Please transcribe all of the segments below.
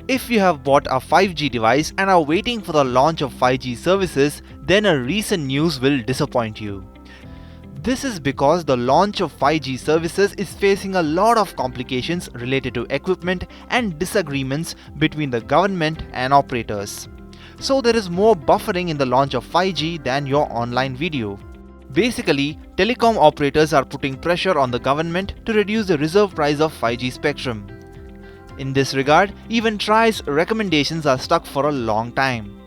If you have bought a 5G device and are waiting for the launch of 5G services, then a recent news will disappoint you. This is because the launch of 5G services is facing a lot of complications related to equipment and disagreements between the government and operators. So there is more buffering in the launch of 5G than your online video. Basically, telecom operators are putting pressure on the government to reduce the reserve price of 5G spectrum. In this regard, even TRAI's recommendations are stuck for a long time.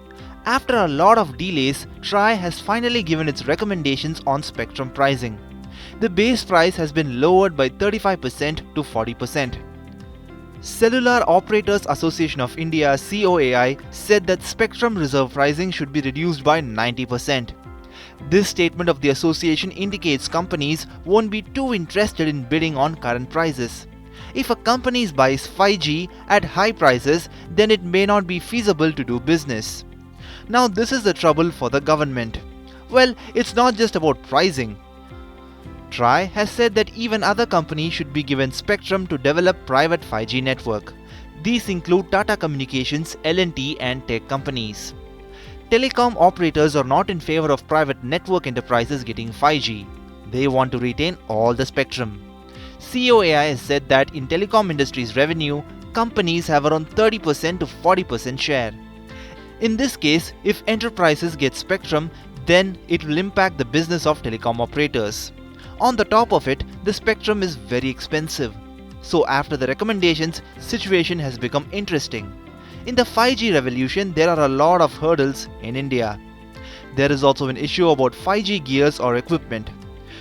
After a lot of delays, TRAI has finally given its recommendations on spectrum pricing. The base price has been lowered by 35% to 40%. Cellular Operators Association of India (COAI) said that spectrum reserve pricing should be reduced by 90%. This statement of the association indicates companies won't be too interested in bidding on current prices. If a company buys 5G at high prices, then it may not be feasible to do business. Now this is the trouble for the government. Well, it's not just about pricing. TRAI has said that even other companies should be given spectrum to develop private 5G network. These include Tata Communications, L&T and tech companies. Telecom operators are not in favor of private network enterprises getting 5G. They want to retain all the spectrum. COAI has said that in telecom industry's revenue, companies have around 30% to 40% share. In this case, if enterprises get spectrum, then it will impact the business of telecom operators. On the top of it, the spectrum is very expensive. So after the recommendations, situation has become interesting. In the 5G revolution, there are a lot of hurdles in India. There is also an issue about 5G gears or equipment.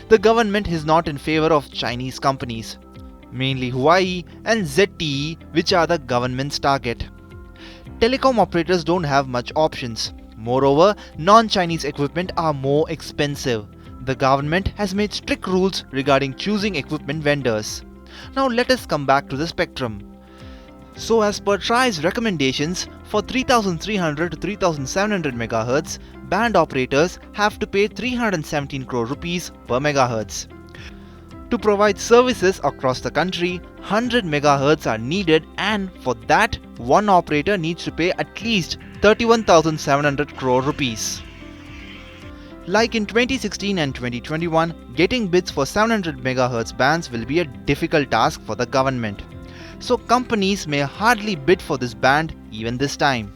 The government is not in favor of Chinese companies, mainly Huawei and ZTE, which are the government's target. Telecom operators don't have much options. Moreover, non-Chinese equipment are more expensive. The government has made strict rules regarding choosing equipment vendors. Now let us come back to the spectrum. So as per TRAI's recommendations, for 3300 to 3700 MHz, band operators have to pay 317 crore rupees per megahertz. To provide services across the country, 100 MHz are needed, and for that, one operator needs to pay at least 31,700 crore rupees. Like in 2016 and 2021, getting bids for 700 MHz bands will be a difficult task for the government. So companies may hardly bid for this band even this time.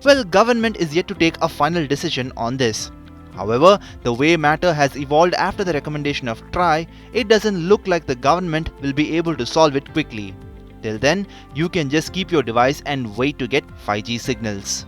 Well, government is yet to take a final decision on this. However, the way matter has evolved after the recommendation of TRAI, it doesn't look like the government will be able to solve it quickly. Till then, you can just keep your device and wait to get 5G signals.